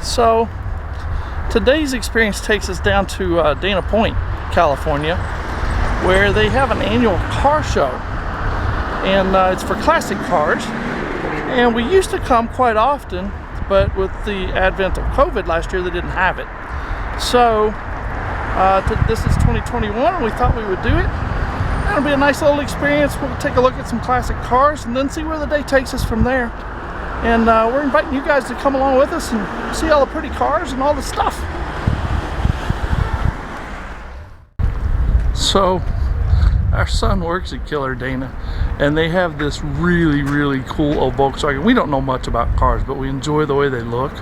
So today's experience takes us down to Dana Point, California, where they have an annual car show, and it's for classic cars. And we used to come quite often, but with the advent of COVID last year, they didn't have it. So this is 2021, and we thought we would do it. It'll be a nice little experience. We'll take a look at some classic cars and then see where the day takes us from there. And we're inviting you guys to come along with us and see all the pretty cars and all the stuff. So our son works at Killer Dana, and they have this really cool old Volkswagen. We don't know much about cars, but we enjoy the way they look,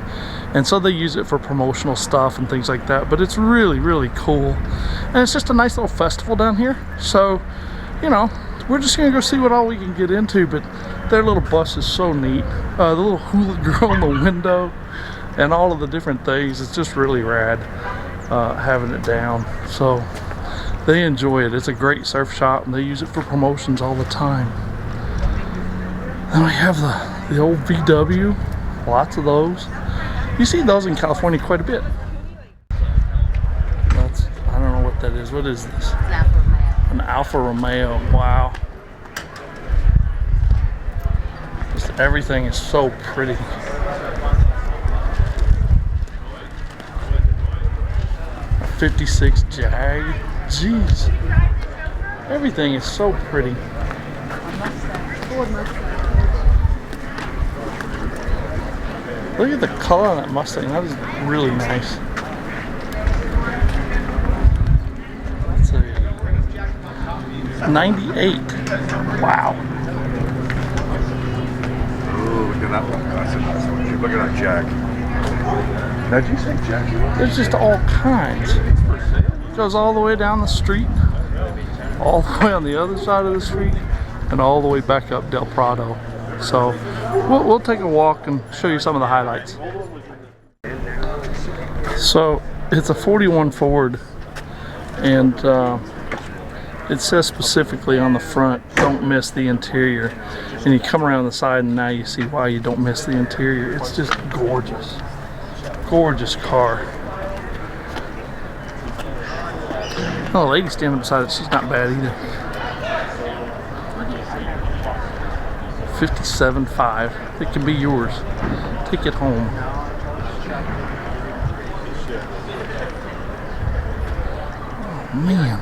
and so they use it for promotional stuff and things like that. But it's really cool, and it's just a nice little festival down here. So, you know, we're just gonna go see what all we can get into. But their little bus is so neat. The little hula girl in the window and all of the different things. It's just really rad having it down. So they enjoy it. It's a great surf shop, and they use it for promotions all the time. Then we have the old VW, lots of those. You see those in California quite a bit. I don't know what that is. What is this? An Alfa Romeo. Wow. Just everything is so pretty. A 56 Jag. Jeez. Everything is so pretty. Look at the color on that Mustang. That is really nice. That's a 98. Wow. Ooh, look at that one. That's a nice one. Look at that Jag. Now, did you say Jag? There's just all kinds. Goes all the way down the street, all the way on the other side of the street, and all the way back up Del Prado. So we'll take a walk and show you some of the highlights. So it's a 41 Ford, and it says specifically on the front, don't miss the interior. And you come around the side, and now you see why you don't miss the interior. It's just gorgeous. Gorgeous car. Oh, the lady standing beside it, she's not bad either. 57.5. It can be yours. Take it home. Oh, man.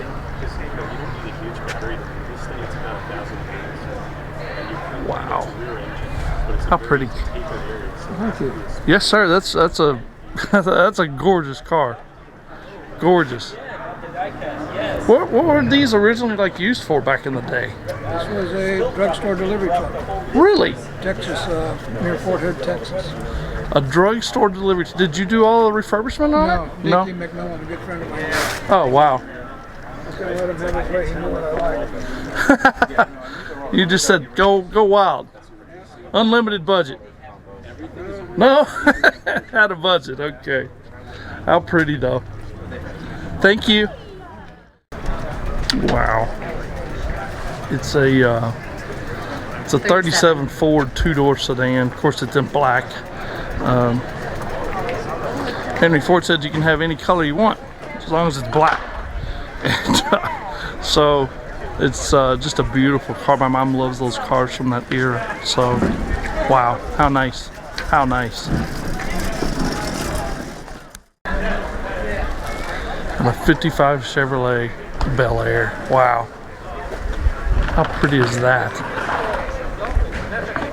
Wow. How pretty. Thank you. Yes, sir. That's a that's a gorgeous car. Gorgeous. What were these originally used for back in the day? This was a drugstore delivery truck. Really? Texas, near Fort Hood, Texas. A drugstore delivery. Did you do all the refurbishment on it? No. Nicky McMillan, a good friend of mine. Oh, wow. I was going to let him have his way. He knew what I liked. You just said, go wild. Unlimited budget. No? Had a budget. Okay. How pretty, though. Thank you. Wow. It's a 37 Ford two-door sedan. Of course, it's in black. Henry Ford said you can have any color you want as long as it's black. And, so it's just a beautiful car. My mom loves those cars from that era. So wow, how nice. How nice. And a 55 Chevrolet Bel Air. Wow. How pretty is that?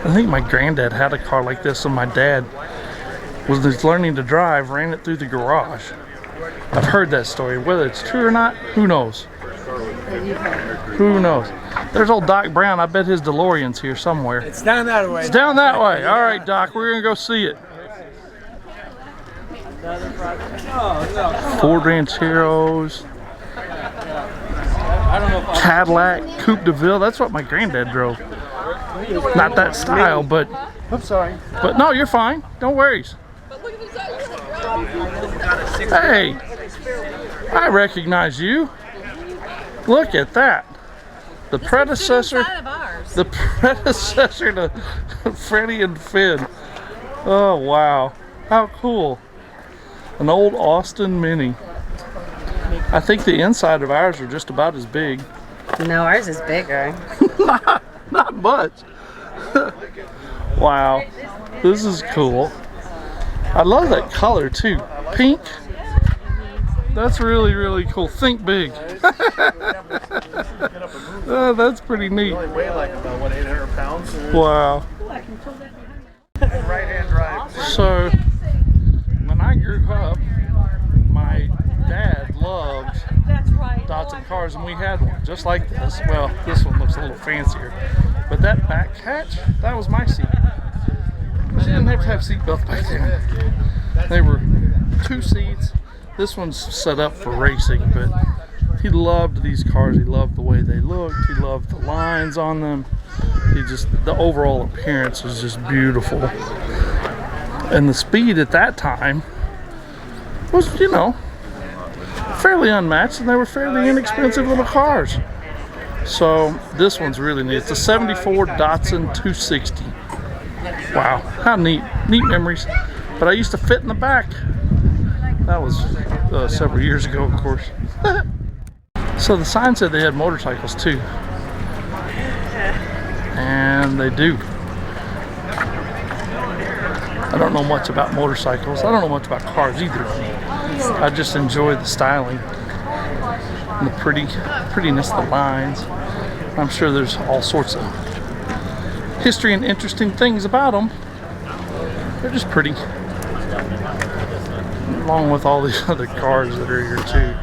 I think my granddad had a car like this, and my dad was learning to drive, ran it through the garage. I've heard that story. Whether it's true or not, who knows? Who knows? There's old Doc Brown. I bet his DeLorean's here somewhere. It's down that way. It's down that way. All right, Doc, we're going to go see it. Ford Rancheros, Cadillac, Coupe de Ville. That's what my granddad drove. Not that style, but I'm sorry. But no, you're fine. Don't worry. Hey, I recognize you. Look at that. The predecessor to Freddie and Finn. Oh wow, how cool. An old Austin Mini. I think the inside of ours are just about as big. No, ours is bigger. Not much. Wow, this is cool. I love that color too. Pink. That's really, really cool. Think big. That's pretty neat. Only weigh like about what, 800 pounds? Wow. Right-hand drive. So when I grew up, my dad loved Datsun cars, and we had one just like this. Well, this one looks a little fancier, but that back hatch, that was my seat. She didn't have to have seat belts back then. They were 2 seats. This one's set up for racing, but he loved these cars. He loved the way they looked. He loved the lines on them. The overall appearance was just beautiful. And the speed at that time was, you know, fairly unmatched, and they were fairly inexpensive little cars. So this one's really neat. It's a 74 Datsun 260. Wow, how neat. Neat memories. But I used to fit in the back. That was several years ago, of course. So the sign said they had motorcycles too. And they do. I don't know much about motorcycles. I don't know much about cars either. I just enjoy the styling and the prettiness of the lines. I'm sure there's all sorts of history and interesting things about them. They're just pretty. Along with all these other cars that are here too.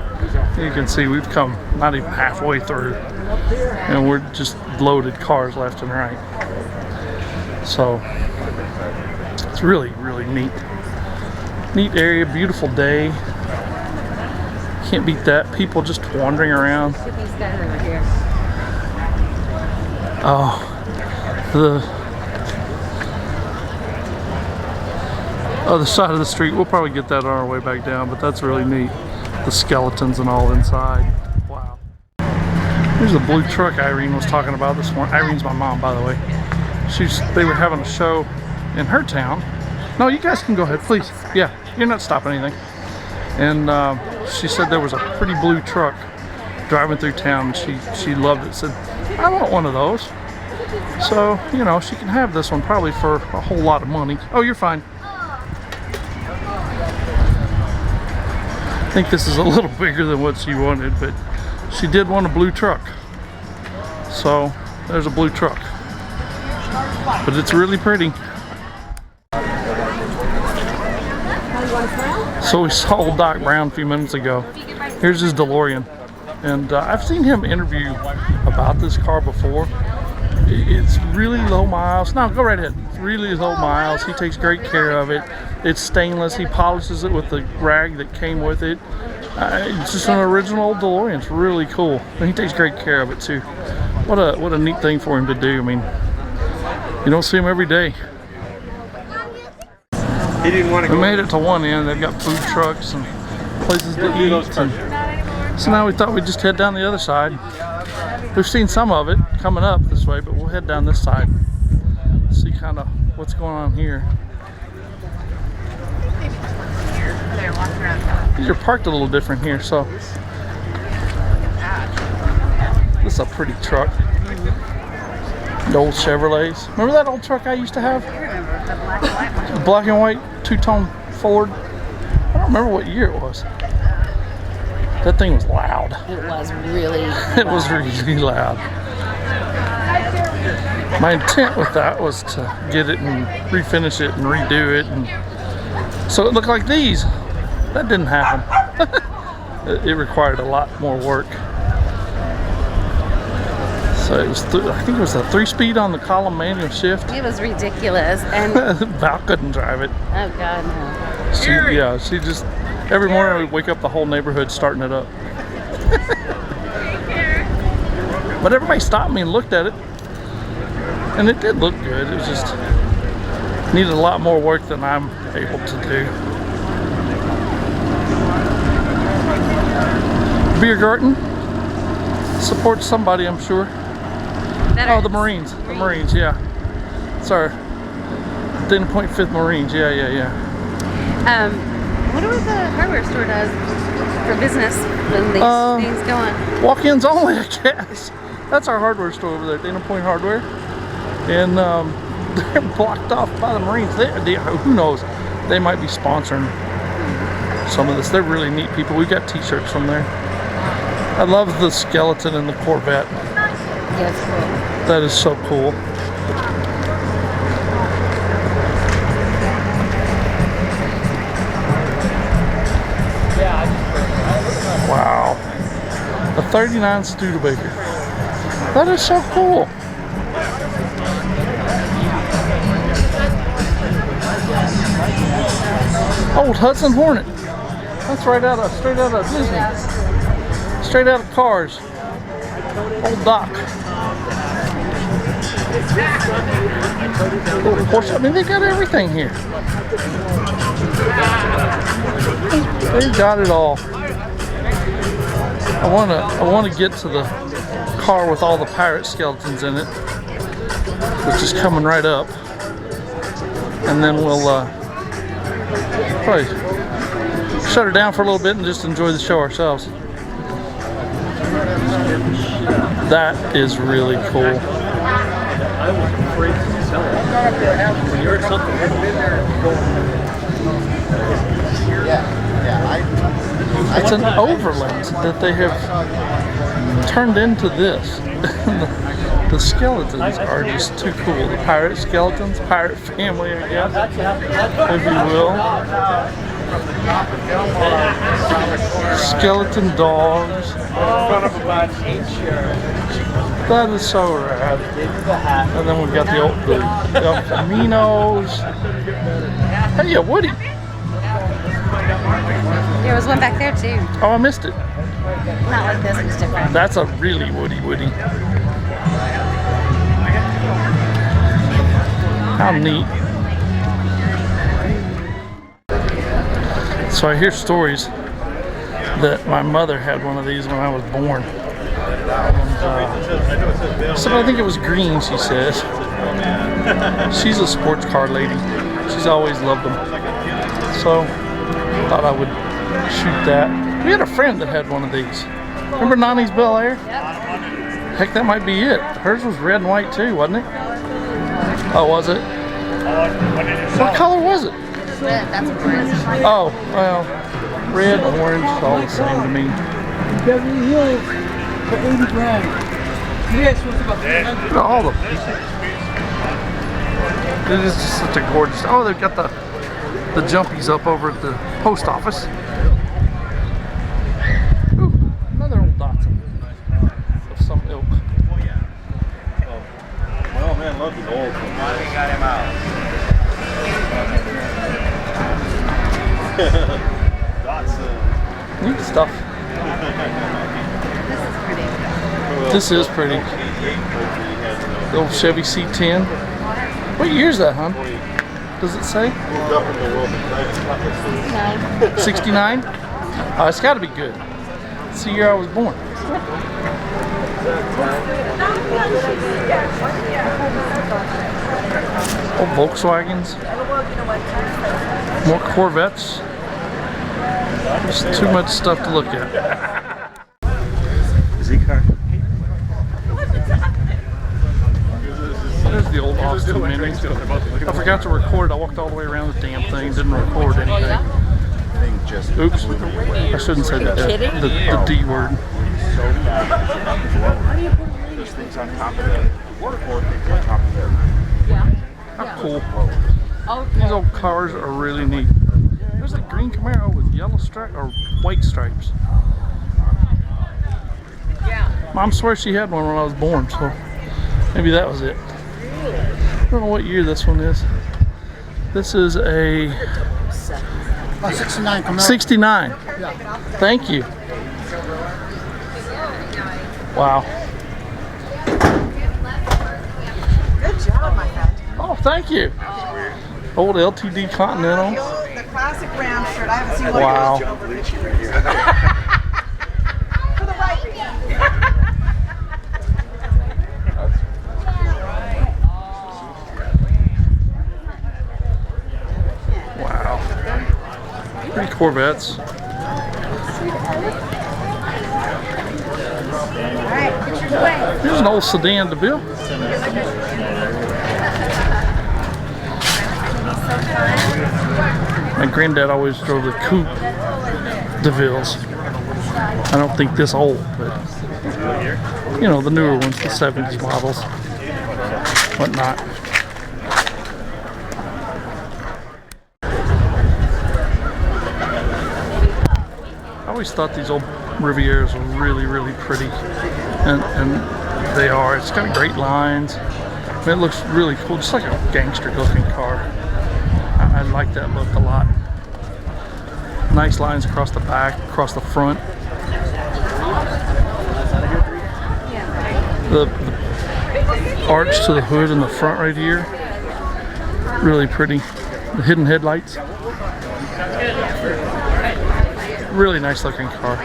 You can see we've come not even halfway through, and we're just loaded cars left and right. So it's really, really neat. Neat area, beautiful day. Can't beat that. People just wandering around. Oh, the other side of the street. We'll probably get that on our way back down, but that's really neat. The skeletons and all inside. Wow. Here's the blue truck Irene was talking about this morning. Irene's my mom, by the way. They were having a show in her town. No, you guys can go ahead, please. Yeah, you're not stopping anything. And she said there was a pretty blue truck driving through town. She loved it. Said, I want one of those. So, you know, she can have this one probably for a whole lot of money. Oh, you're fine. I think this is a little bigger than what she wanted, but she did want a blue truck. So there's a blue truck. But it's really pretty. So we saw old Doc Brown a few minutes ago. Here's his DeLorean. And I've seen him interview about this car before. It's really low miles. No, go right ahead. It's really low miles. He takes great care of it. It's stainless. He polishes it with the rag that came with it. It's just an original old DeLorean. It's really cool. And he takes great care of it too. What a neat thing for him to do. I mean, you don't see him every day. He didn't want to We go. made it to one end. They've got food trucks and places to eat. And so now we thought we'd just head down the other side. We've seen some of it coming up this way, but we'll head down this side. See kind of what's going on here. These are parked a little different here, so this is a pretty truck. The old Chevrolets. Remember that old truck I used to have? Black and white, two-tone Ford. I don't remember what year it was. That thing was loud. It was really It was really loud. My intent with that was to get it and refinish it and redo it, and so it looked like these. That didn't happen. It required a lot more work. So it was, I think it was a 3-speed on the column manual shift. It was ridiculous, and Val couldn't drive it. oh god, no. She just every morning we'd wake up the whole neighborhood starting it up. But everybody stopped me and looked at it, and it did look good. It was just needed a lot more work than I'm able to do. Beer garden supports somebody, I'm sure. Oh, the Marines. The Marines, yeah. It's our Dana Point 5th Marines. Yeah. wonder what the hardware store does for business when these things go on. Walk-ins only, I guess. That's our hardware store over there, Dana Point Hardware. And they're blocked off by the Marines. Who knows? They might be sponsoring some of this. They're really neat people. We got t-shirts from there. I love the skeleton in the Corvette. Yeah, it's cool. That is so cool. Wow. A 39 Studebaker. That is so cool. Old Hudson Hornet. That's straight out of Disney. Straight out of Cars. Old Doc. Little Porsche. I mean, they got everything here. They got it all. I wanna get to the car with all the pirate skeletons in it, which is coming right up, and then we'll probably shut her down for a little bit and just enjoy the show ourselves. That is really cool. I was afraid to sell it. When you're something. It's an overland that they have turned into this. The skeletons are just too cool. The pirate skeletons, pirate family, I guess, if you will. Skeleton dogs. That is so rad. And then we've got the El Caminos. Hey, yeah, Woody. There was one back there too. Oh, I missed it. Not like this, it's different. That's a really Woody. How neat. So I hear stories that my mother had one of these when I was born. And, so I think it was green, she says. She's a sports car lady. She's always loved them. So thought I would shoot that. We had a friend that had one of these. Remember Nani's Bel Air? Heck, that might be it. Hers was red and white too, wasn't it? Oh, was it? What color was it? Red, that's orange. Oh, well, red, orange, it's all the same to me. Beverly Hills for 80 grand. Yes, what's about 300? Look at all of them. It is just such a gorgeous. Oh, they've got the jumpies up over at the post office. Ooh, another old Datsun of some ilk. Oh man, love the old one. Finally got him out. Datsun. Neat stuff. This is pretty. The old Chevy C10. What year is that, hon? Does it say? 69? Oh, it's got to be good. It's the year I was born. Old Volkswagens. More Corvettes. There's too much stuff to look at. Z-car. There's the old Austin Mini. I forgot to record. I walked all the way around the damn thing. Didn't record anything. Oops. I shouldn't say that. The D word. There's things on top of it. Or things on top of it. How cool. These old cars are really neat. There's a green Camaro with yellow stripe or white stripes. Mom swears she had one when I was born, so maybe that was it. I don't know what year this one is. This is a 69 Camaro. 69. Yeah. Thank you. Wow. Good job, my friend. Oh, thank you. Old LTD Continental. The classic Ram shirt. I haven't seen one Wow. of those for the right. Wow. Pretty Corvettes. Here's an old sedan to Bill. My granddad always drove the Coupe DeVilles. I don't think this old, but you know, the newer ones, the 70s models, whatnot. I always thought these old Rivieras were really, really pretty, and they are. It's got great lines. I mean, it looks really cool, just like a gangster-looking car. I like that look a lot. Nice lines across the back, across the front. The arch to the hood in the front right here, really pretty. The hidden headlights, really nice looking car.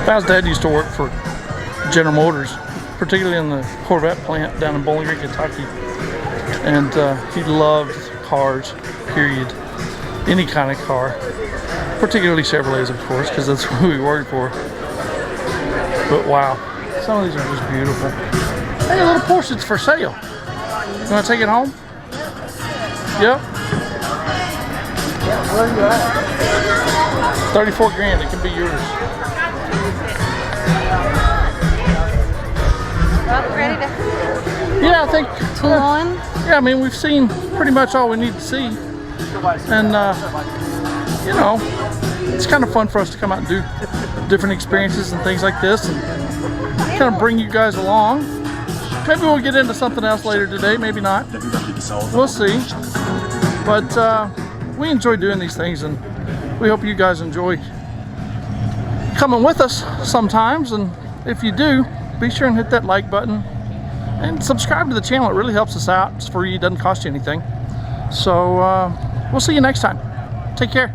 Val's dad used to work for General Motors, particularly in the Corvette plant down in Bowling Green, Kentucky, and he loved cars, period. Any kind of car, particularly Chevrolets, of course, because that's who we worked for. But wow, some of these are just beautiful. Hey, a little Porsche's for sale. You want to take it home? Yep. Where are you at? 34 grand, it can be yours. Well, ready to Yeah, I think. tool on? Yeah, I mean, we've seen pretty much all we need to see. And, you know, it's kind of fun for us to come out and do different experiences and things like this and kind of bring you guys along. Maybe we'll get into something else later today, maybe not. We'll see. But we enjoy doing these things, and we hope you guys enjoy coming with us sometimes. And if you do, be sure and hit that like button and subscribe to the channel. It really helps us out. It's free, it doesn't cost you anything. So we'll see you next time. Take care.